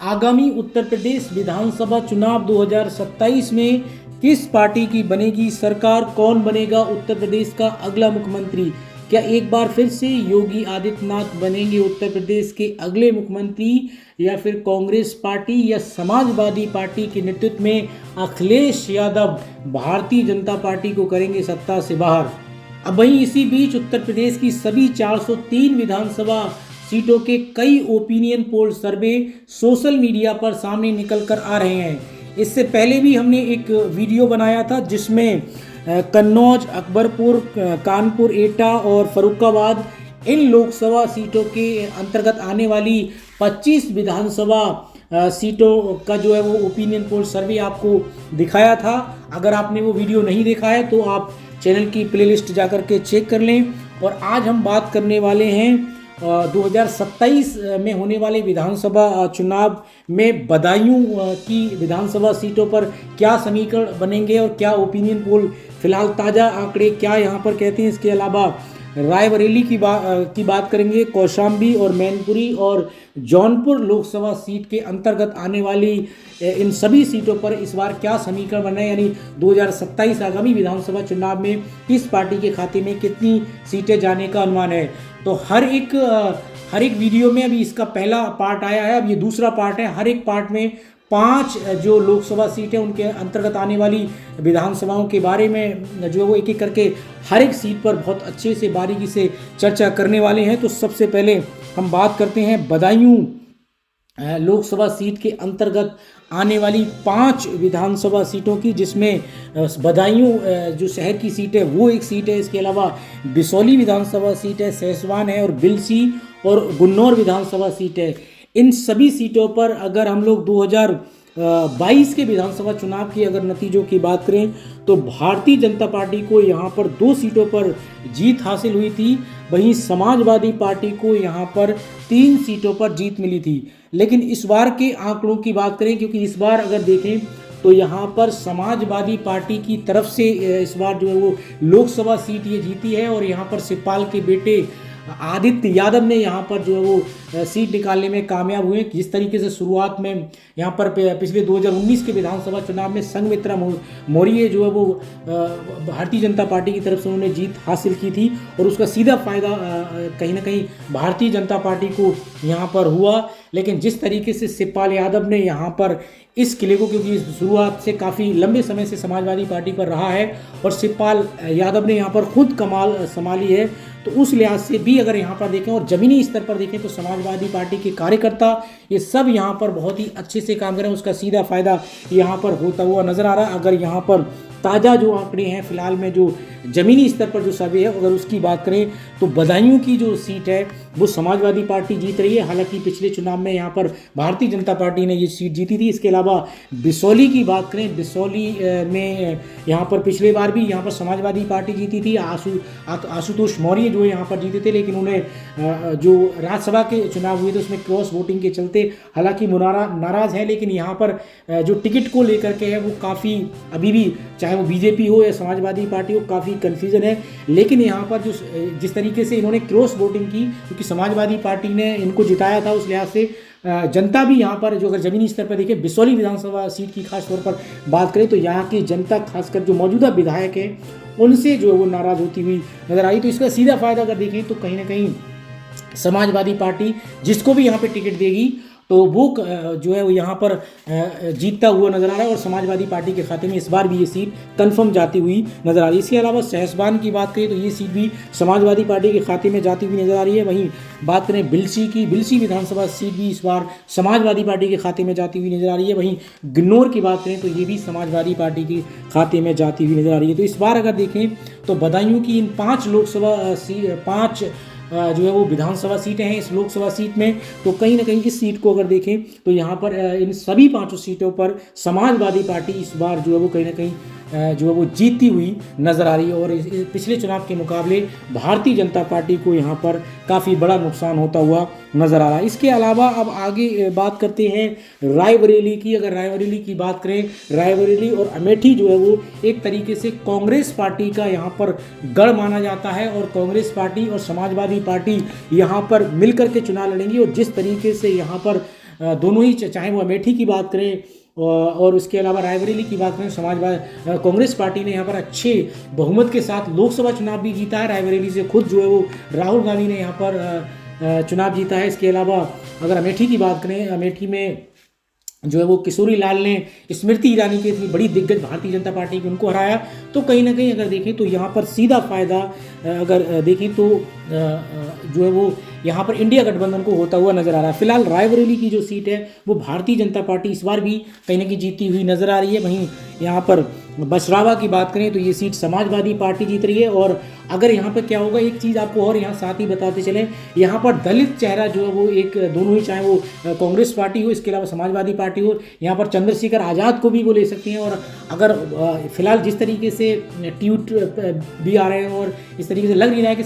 आगामी उत्तर प्रदेश विधानसभा चुनाव 2027 में किस पार्टी की बनेगी सरकार, कौन बनेगा उत्तर प्रदेश का अगला मुख्यमंत्री? क्या एक बार फिर से योगी आदित्यनाथ बनेंगे उत्तर प्रदेश के अगले मुख्यमंत्री, या फिर कांग्रेस पार्टी या समाजवादी पार्टी के नेतृत्व में अखिलेश यादव भारतीय जनता पार्टी को करेंगे सत्ता से बाहर? अब वहीं इसी बीच उत्तर प्रदेश की सभी 403 विधानसभा सीटों के कई ओपिनियन पोल सर्वे सोशल मीडिया पर सामने निकल कर आ रहे हैं। इससे पहले भी हमने एक वीडियो बनाया था जिसमें कन्नौज, अकबरपुर, कानपुर, एटा और फर्रुखाबाद इन लोकसभा सीटों के अंतर्गत आने वाली 25 विधानसभा सीटों का जो है वो ओपिनियन पोल सर्वे आपको दिखाया था। अगर आपने वो वीडियो नहीं देखा है तो आप चैनल की प्लेलिस्ट जाकर के चेक कर लें। और आज हम बात करने वाले हैं 2027 में होने वाले विधानसभा चुनाव में बदायूं की विधानसभा सीटों पर क्या समीकरण बनेंगे और क्या ओपिनियन पोल फिलहाल ताज़ा आंकड़े क्या यहाँ पर कहते हैं। इसके अलावा रायबरेली की बात करेंगे, कौशाम्बी और मैनपुरी और जौनपुर लोकसभा सीट के अंतर्गत आने वाली इन सभी सीटों पर इस बार क्या समीकरण बन रहे हैं, यानी 2027 आगामी विधानसभा चुनाव में किस पार्टी के खाते में कितनी सीटें जाने का अनुमान है। तो हर एक वीडियो में अभी इसका पहला पार्ट आया है, अब ये दूसरा पार्ट है। हर एक पार्ट में 5 जो लोकसभा सीटें उनके अंतर्गत आने वाली विधानसभाओं के बारे में जो है वो एक एक करके हर एक सीट पर बहुत अच्छे से बारीकी से चर्चा करने वाले हैं। तो सबसे पहले हम बात करते हैं बदायूं लोकसभा सीट के अंतर्गत आने वाली 5 विधानसभा सीटों की, जिसमें बदायूं जो शहर की सीट है वो एक सीट है। इसके अलावा बिसौली विधानसभा सीट है, सहसवान है और बिलसी और गुन्नौर विधानसभा सीट है। इन सभी सीटों पर अगर हम लोग 2022 के विधानसभा चुनाव की अगर नतीजों की बात करें तो भारतीय जनता पार्टी को यहाँ पर 2 सीटों पर जीत हासिल हुई थी, वहीं समाजवादी पार्टी को यहाँ पर 3 सीटों पर जीत मिली थी। लेकिन इस बार के आंकड़ों की बात करें, क्योंकि इस बार अगर देखें तो यहाँ पर समाजवादी पार्टी की तरफ से इस बार जो है वो लोकसभा सीट ये जीती है और यहाँ पर शिवपाल के बेटे आदित्य यादव ने यहाँ पर जो है वो सीट निकालने में कामयाब हुए। जिस तरीके से शुरुआत में यहाँ पर पिछले 2019 के विधानसभा चुनाव में संघमित्रा मौर्य जो है वो भारतीय जनता पार्टी की तरफ से उन्होंने जीत हासिल की थी और उसका सीधा फायदा कहीं ना कहीं भारतीय जनता पार्टी को यहाँ पर हुआ। लेकिन जिस तरीके से शिवपाल यादव ने यहाँ पर इस किले को, क्योंकि शुरुआत से काफ़ी लंबे समय से समाजवादी पार्टी पर रहा है और शिवपाल यादव ने यहाँ पर खुद कमाल संभाली है, तो उस लिहाज से भी अगर यहाँ पर देखें और ज़मीनी स्तर पर देखें तो समाजवादी पार्टी के कार्यकर्ता ये सब यहाँ पर बहुत ही अच्छे से काम करें, उसका सीधा फायदा यहाँ पर होता हुआ नज़र आ रहा है। अगर यहाँ पर ताज़ा जो आंकड़े हैं फिलहाल में जो ज़मीनी स्तर पर जो सर्वे है अगर उसकी बात करें तो बदायूं की जो सीट है वो समाजवादी पार्टी जीत रही है। हालांकि पिछले चुनाव में यहाँ पर भारतीय जनता पार्टी ने ये सीट जीती थी। इसके अलावा बिसौली की बात करें, बिसौली में यहाँ पर पिछले बार भी यहाँ पर समाजवादी पार्टी जीती थी। आशुतोष मौर्य जो यहाँ पर जीते थे, लेकिन उन्हें जो राज्यसभा के चुनाव हुए थे उसमें क्रॉस वोटिंग के चलते हालांकि नाराज़ है। लेकिन यहाँ पर जो टिकट को लेकर के है वो काफ़ी अभी भी, चाहे वो बीजेपी हो या समाजवादी पार्टी हो, काफ़ी कन्फ्यूज़न है। लेकिन यहाँ पर जो जिस तरीके से इन्होंने क्रॉस वोटिंग की, क्योंकि समाजवादी पार्टी ने इनको जिताया था, उस लिहाज से जनता भी यहाँ पर जो अगर ज़मीनी स्तर पर देखें बिसौली विधानसभा सीट की खास तौर पर बात करें तो यहाँ की जनता खासकर जो मौजूदा विधायक हैं उनसे जो है वो नाराज़ होती हुई नजर आई। तो इसका सीधा फायदा अगर देखें तो कहीं ना कहीं समाजवादी पार्टी जिसको भी यहाँ पे टिकट देगी तो वो जो है वो यहाँ पर जीतता हुआ नजर आ रहा है और समाजवादी पार्टी के खाते में इस बार भी ये सीट कंफर्म जाती हुई नजर आ रही है। इसके अलावा सहसवान की बात करें तो ये सीट भी समाजवादी पार्टी के खाते में जाती हुई नजर आ रही है। वहीं बात करें बिलसी की, बिलसी विधानसभा सीट भी इस बार समाजवादी पार्टी के खाते में जाती हुई नजर आ रही है। वहीं गुन्नौर की बात करें तो ये भी समाजवादी पार्टी के खाते में जाती हुई नजर आ रही है। तो इस बार अगर देखें तो बदायूं की इन 5 लोकसभा 5 जो है वो विधानसभा सीटें हैं इस लोकसभा सीट में, तो कहीं ना कहीं इस सीट को अगर देखें तो यहाँ पर इन सभी 5 सीटों पर समाजवादी पार्टी इस बार जो है वो कहीं ना कहीं जो है वो जीतती हुई नज़र आ रही है और पिछले चुनाव के मुकाबले भारतीय जनता पार्टी को यहाँ पर काफ़ी बड़ा नुकसान होता हुआ नज़र आ रहा है। इसके अलावा अब आगे बात करते हैं रायबरेली की। अगर रायबरेली की बात करें, रायबरेली और अमेठी जो है वो एक तरीके से कांग्रेस पार्टी का यहाँ पर गढ़ माना जाता है और कांग्रेस पार्टी और समाजवादी पार्टी यहाँ पर मिलकर के चुनाव लड़ेंगी और जिस तरीके से यहाँ पर दोनों ही, चाहे वो अमेठी की बात करें और उसके अलावा रायबरेली की बात करें, समाजवादी कांग्रेस पार्टी ने यहाँ पर अच्छे बहुमत के साथ लोकसभा चुनाव भी जीता है। रायबरेली से खुद जो है वो राहुल गांधी ने यहाँ पर चुनाव जीता है। इसके अलावा अगर अमेठी की बात करें, अमेठी में जो है वो किशोरी लाल ने स्मृति ईरानी की इतनी बड़ी दिग्गज भारतीय जनता पार्टी की उनको हराया। तो कहीं ना कहीं अगर देखें तो यहाँ पर सीधा फायदा अगर देखें तो जो है वो यहाँ पर इंडिया गठबंधन को होता हुआ नजर आ रहा है। फिलहाल रायबरेली की जो सीट है वो भारतीय जनता पार्टी इस बार भी कहीं ना कहीं जीती हुई नजर आ रही है। वहीं यहाँ पर बसरावा की बात करें तो ये सीट समाजवादी पार्टी जीत रही है। और अगर यहाँ पर क्या होगा, एक चीज़ आपको और यहाँ साथ ही बताते चलें, यहाँ पर दलित चेहरा जो है वो एक दोनों ही, चाहे वो कांग्रेस पार्टी हो, इसके अलावा समाजवादी पार्टी हो, यहाँ पर चंद्रशेखर आज़ाद को भी वो ले सकती हैं। और अगर फिलहाल जिस तरीके से ट्वीट भी आ रहे हैं और इस तरीके से लग नहीं रहा है कि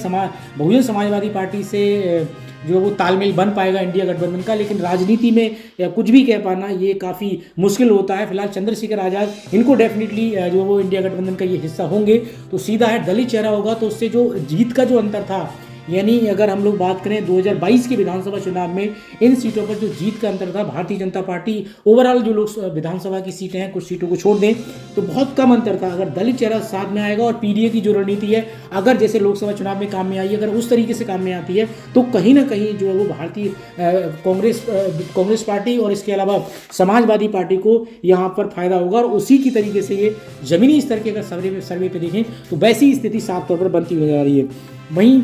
बहुजन समाजवादी पार्टी से जो वो तालमेल बन पाएगा इंडिया गठबंधन का, लेकिन राजनीति में कुछ भी कह पाना ये काफ़ी मुश्किल होता है। फिलहाल चंद्रशेखर आज़ाद इनको डेफिनेटली जो वो इंडिया गठबंधन का ये हिस्सा होंगे। तो सीधा है दलित चेहरा होगा, तो उससे जो जीत का जो अंतर था, यानी अगर हम लोग बात करें 2022 के विधानसभा चुनाव में इन सीटों पर जो जीत का अंतर था, भारतीय जनता पार्टी ओवरऑल जो लोग विधानसभा की सीटें हैं, कुछ सीटों को छोड़ दें तो बहुत कम अंतर था। अगर दलित चेहरा साथ में आएगा और पीडीए की जो रणनीति है अगर जैसे लोकसभा चुनाव में काम में आई, अगर उस तरीके से काम में आती है तो कहीं ना कहीं जो है वो भारतीय कांग्रेस पार्टी और इसके अलावा समाजवादी पार्टी को यहाँ पर फायदा होगा। और उसी की तरीके से ये जमीनी स्तर के अगर सर्वे पे देखें तो वैसी स्थिति साफ तौर पर बनती हुई नजर आ रही है। वहीं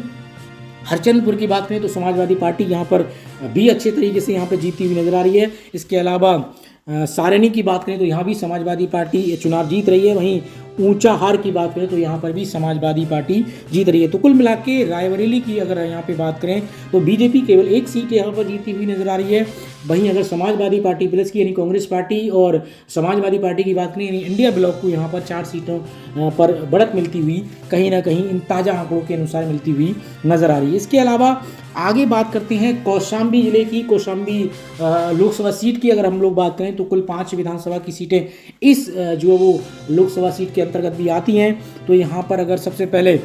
हरचंदपुर की बात करें तो समाजवादी पार्टी यहाँ पर भी अच्छे तरीके से यहाँ पर जीती हुई नजर आ रही है। इसके अलावा सारणी की बात करें तो यहाँ भी समाजवादी पार्टी चुनाव जीत रही है। वहीं ऊंचा हार की बात करें तो यहाँ पर भी समाजवादी पार्टी जीत रही है। तो कुल मिला के रायबरेली की अगर यहाँ पे बात करें तो बीजेपी केवल एक सीट यहाँ पर जीती हुई नजर आ रही है। वहीं अगर समाजवादी पार्टी प्लस की यानी कांग्रेस पार्टी और समाजवादी पार्टी की बात करें यानी इंडिया ब्लॉक को यहाँ पर 4 सीटों पर बढ़त मिलती हुई कहीं ना कहीं इन ताज़ा आंकड़ों के अनुसार मिलती हुई नजर आ रही है। इसके अलावा आगे बात करते हैं कौशाम्बी जिले की। कौशाम्बी लोकसभा सीट की अगर हम लोग बात करें तो कुल 5 विधानसभा की सीटें इस जो वो लोकसभा सीट के अंतर्गत भी आती हैं। तो यहाँ पर अगर सबसे पहले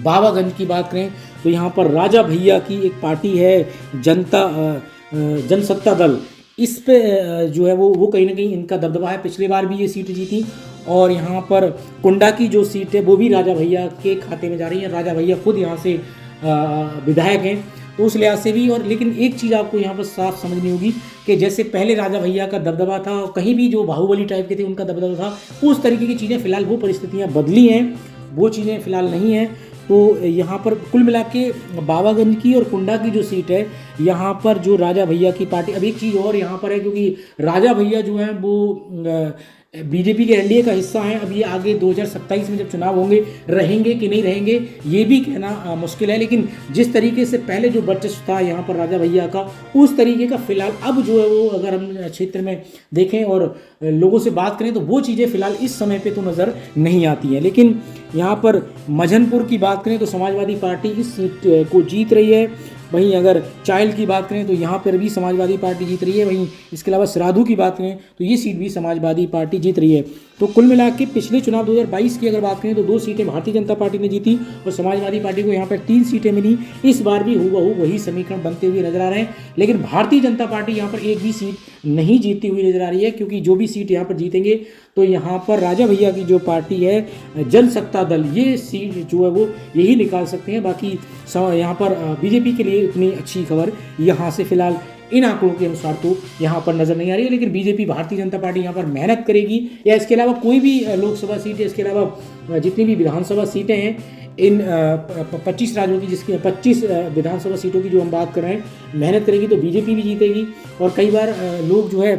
बाबागंज की बात करें तो यहाँ पर राजा भैया की एक पार्टी है जनसत्ता दल, इस पे जो है वो कहीं ना कहीं इनका दबदबा है। पिछले बार भी ये सीट जीती। और यहाँ पर कुंडा की जो सीट है वो भी राजा भैया के खाते में जा रही है। राजा भैया खुद यहाँ से विधायक हैं तो उस लिहाज से भी। और लेकिन एक चीज़ आपको यहाँ पर साफ समझनी होगी कि जैसे पहले राजा भैया का दबदबा था और कहीं भी जो बाहुबली टाइप के थे उनका दबदबा था, उस तरीके की चीज़ें फिलहाल वो परिस्थितियाँ बदली हैं, वो चीज़ें फिलहाल नहीं हैं। तो यहाँ पर कुल मिला के बाबागंज की और कुंडा की जो सीट है यहाँ पर जो राजा भैया की पार्टी, अब एक चीज़ और यहाँ पर है क्योंकि राजा भैया जो है वो बीजेपी के एनडीए का हिस्सा है। अब ये आगे 2027 में जब चुनाव होंगे रहेंगे कि नहीं रहेंगे ये भी कहना मुश्किल है। लेकिन जिस तरीके से पहले जो वर्चस्व था यहाँ पर राजा भैया का, उस तरीके का फिलहाल अब जो है वो अगर हम क्षेत्र में देखें और लोगों से बात करें तो वो चीज़ें फिलहाल इस समय पे तो नज़र नहीं आती हैं। लेकिन यहाँ पर मझनपुर की बात करें तो समाजवादी पार्टी इस सीट को जीत रही है। वहीं अगर चाइल्ड की बात करें तो यहाँ पर भी समाजवादी पार्टी जीत रही है। वहीं इसके अलावा श्राद्धू की बात करें तो ये सीट भी समाजवादी पार्टी जीत रही है। तो कुल मिला के पिछले चुनाव 2022 की अगर बात करें तो 2 सीटें भारतीय जनता पार्टी ने जीती और समाजवादी पार्टी को यहाँ पर 3 सीटें मिली। इस बार भी हूबहू वही समीकरण बनते हुए नजर आ रहे हैं। लेकिन भारतीय जनता पार्टी यहाँ पर एक भी सीट नहीं जीतती हुई नजर आ रही है, क्योंकि जो भी सीट यहाँ पर जीतेंगे तो यहाँ पर राजा भैया की जो पार्टी है जनसत्ता दल, ये सीट जो है वो यही निकाल सकते हैं। बाकी यहाँ पर बीजेपी के लिए इतनी अच्छी खबर यहाँ से फिलहाल इन आंकड़ों के अनुसार तो यहाँ पर नजर नहीं आ रही है। लेकिन बीजेपी भारतीय जनता पार्टी यहाँ पर मेहनत करेगी, या इसके अलावा कोई भी लोकसभा सीट, इसके अलावा जितनी भी विधानसभा सीटें हैं इन 25 राज्यों की, जिसकी 25 विधानसभा सीटों की जो हम बात कर रहे हैं, मेहनत करेगी तो बीजेपी भी जीतेगी। और कई बार लोग जो है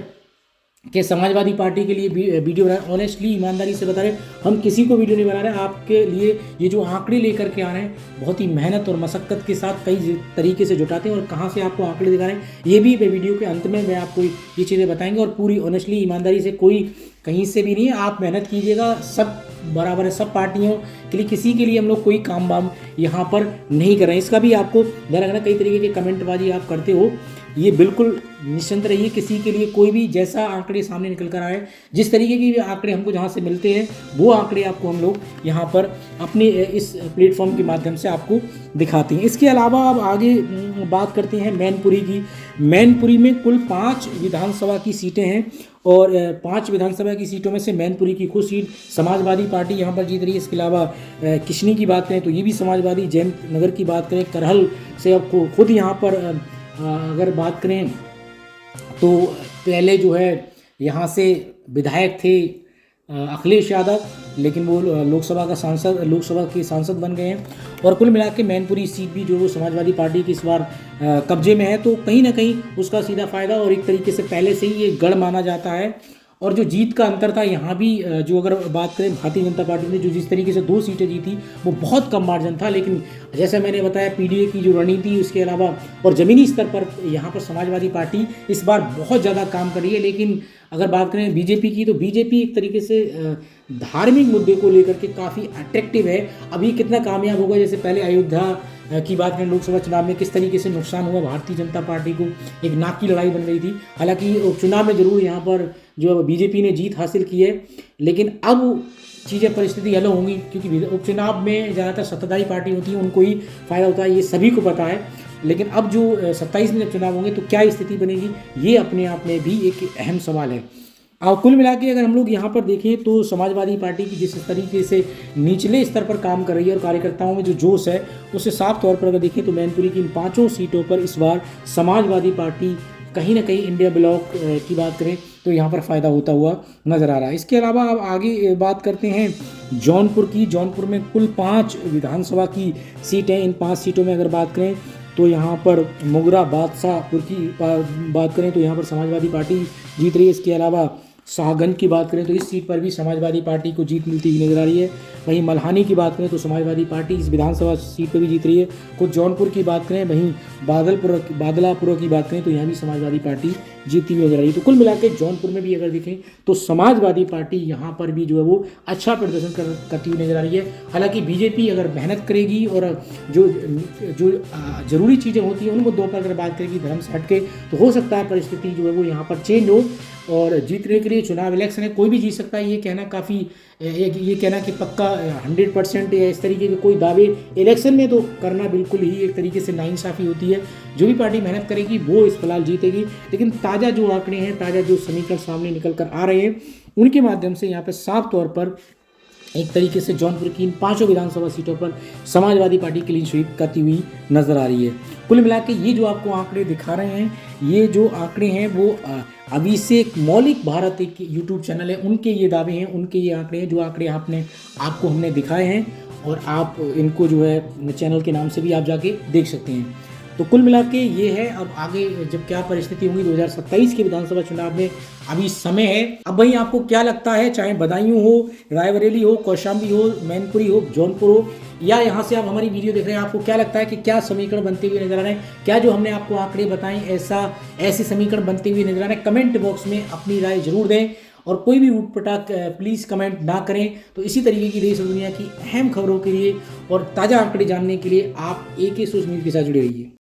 कि समाजवादी पार्टी के लिए वीडियो बना, ऑनेस्टली ईमानदारी से बता रहे हैं, हम किसी को वीडियो नहीं बना रहे हैं, आपके लिए ये जो आंकड़े लेकर के आ रहे हैं बहुत ही मेहनत और मशक्क़त के साथ कई तरीके से जुटाते हैं और कहाँ से आपको आंकड़े दिखा रहे हैं ये भी वीडियो के अंत में मैं आपको ये चीज़ें बताएंगे। और पूरी ऑनेस्टली ईमानदारी से, कोई कहीं से भी नहीं है, आप मेहनत कीजिएगा, सब बराबर है, सब पार्टियों के लिए, किसी के लिए हम लोग कोई काम वाम यहाँ पर नहीं कर रहे हैं। इसका भी आपको ध्यान रखना, कई तरीके के कमेंटबाजी आप करते हो, ये बिल्कुल निश्चिंत रहिए, किसी के लिए कोई भी जैसा आंकड़े सामने निकल कर आए, जिस तरीके की भी आंकड़े हमको जहाँ से मिलते हैं वो आंकड़े आपको हम लोग यहाँ पर अपने इस प्लेटफॉर्म के माध्यम से आपको दिखाते हैं। इसके अलावा अब आगे बात करते हैं मैनपुरी की। मैनपुरी में कुल 5 विधानसभा की सीटें हैं और 5 विधानसभा की सीटों में से मैनपुरी की खुद सीट समाजवादी पार्टी यहाँ पर जीत रही है। इसके अलावा किशनी की बात करें तो ये भी समाजवादी, जयंत नगर की बात करें, करहल से अब खुद यहाँ पर अगर बात करें तो पहले जो है यहाँ से विधायक थे अखिलेश यादव, लेकिन वो लोकसभा के सांसद बन गए हैं। और कुल मिला के मैनपुरी सीट भी जो वो समाजवादी पार्टी की इस बार कब्जे में है, तो कहीं ना कहीं उसका सीधा फायदा, और एक तरीके से पहले से ही ये गढ़ माना जाता है। और जो जीत का अंतर था यहाँ भी जो अगर बात करें भारतीय जनता पार्टी ने जो जिस तरीके से 2 सीटें जीती वो बहुत कम मार्जिन था, लेकिन जैसे मैंने बताया पीडीए की जो रणनीति उसके अलावा और ज़मीनी स्तर पर यहाँ पर समाजवादी पार्टी इस बार बहुत ज़्यादा काम कर रही है। लेकिन अगर बात करें बीजेपी की तो बीजेपी एक तरीके से धार्मिक मुद्दे को लेकर के काफ़ी अट्रैक्टिव है। अभी कितना कामयाब होगा, जैसे पहले अयोध्या की बात करें लोकसभा चुनाव में किस तरीके से नुकसान हुआ भारतीय जनता पार्टी को, एक नाक की लड़ाई बन रही थी। हालांकि उपचुनाव में जरूर यहाँ पर जो बीजेपी ने जीत हासिल की है, लेकिन अब चीज़ें परिस्थिति अलग होंगी, क्योंकि उपचुनाव में ज़्यादातर सत्ताधारी पार्टी होती है, उनको ही फायदा होता है, ये सभी को पता है। लेकिन अब जो 27 में जब चुनाव होंगे तो क्या स्थिति बनेगी, ये अपने आप में भी एक अहम सवाल है। और कुल मिला के अगर हम लोग यहाँ पर देखें तो समाजवादी पार्टी की जिस तरीके से निचले स्तर पर काम कर रही है और कार्यकर्ताओं में जो जोश है, उससे साफ तौर पर अगर देखें तो मैनपुरी की इन 5 सीटों पर इस बार समाजवादी पार्टी कहीं ना कहीं इंडिया ब्लॉक की बात करें तो यहाँ पर फ़ायदा होता हुआ नज़र आ रहा है। इसके अलावा अब आगे बात करते हैं जौनपुर की। जौनपुर में कुल 5 विधानसभा की सीटें, इन 5 सीटों में अगर बात करें तो यहाँ पर मुगरा बादशाहपुर की बात करें तो यहाँ पर समाजवादी पार्टी जीत रही है। इसके अलावा शाहगंज की बात करें तो इस सीट पर भी समाजवादी पार्टी को जीत मिलती हुई नजर आ रही है। वहीं मल्हानी की बात करें तो समाजवादी पार्टी इस विधानसभा सीट पर भी जीत रही है। कुछ जौनपुर की बात करें, वहीं बादलापुर की बात करें तो यहाँ भी समाजवादी पार्टी जीतती हुई नजर आ रही है। तो कुल मिलाकर जौनपुर में भी अगर देखें तो समाजवादी पार्टी यहाँ पर भी जो है वो अच्छा प्रदर्शन करती हुई नजर आ रही है। हालांकि बीजेपी अगर मेहनत करेगी और जो जरूरी चीज़ें होती हैं उन मुद्दों पर अगर बात करेगी धर्म से हटके, तो हो सकता है परिस्थिति जो है वो यहाँ पर चेंज हो। और जीतने के लिए चुनाव इलेक्शन है, कोई भी जीत सकता है, ये कहना काफ़ी ये कहना कि पक्का 100% या इस तरीके के कोई दावे इलेक्शन में तो करना बिल्कुल ही एक तरीके से नाइंसाफ़ी होती है। जो भी पार्टी मेहनत करेगी वो इस फिलहाल जीतेगी। लेकिन ताज़ा जो आंकड़े हैं, ताज़ा जो समीकरण सामने निकल कर आ रहे हैं, उनके माध्यम से यहाँ पर साफ तौर पर एक तरीके से जौनपुर की इन 5 विधानसभा सीटों पर समाजवादी पार्टी क्लीन स्वीप करती हुई नजर आ रही है। कुल मिला के ये जो आपको आंकड़े दिखा रहे हैं, ये जो आंकड़े हैं वो अभिषेक मौलिक भारत एक यूट्यूब चैनल है, उनके ये दावे हैं, उनके ये आंकड़े हैं, जो आंकड़े आपको हमने दिखाए हैं, और आप इनको जो है चैनल के नाम से भी आप जाके देख सकते हैं। तो कुल मिला के ये है। अब आगे जब क्या परिस्थिति होगी 2027 के विधानसभा चुनाव में, अभी समय है। अब भाई आपको क्या लगता है, चाहे बदायूं हो, रायबरेली हो, कौशाम्बी हो, मैनपुरी हो, जौनपुर हो, या यहाँ से आप हमारी वीडियो देख रहे हैं, आपको क्या लगता है कि क्या समीकरण बनते हुए नजर आ रहे हैं? क्या जो हमने आपको आंकड़े बताए ऐसे समीकरण बनते हुए नजर आ रहे हैं? कमेंट बॉक्स में अपनी राय जरूर दें, और कोई भी ऊटपटांग प्लीज़ कमेंट ना करें। तो इसी तरीके की देश और दुनिया की अहम खबरों के लिए और ताज़ा आंकड़े जानने के लिए आप AK सोच न्यूज़ के साथ जुड़े रहिए।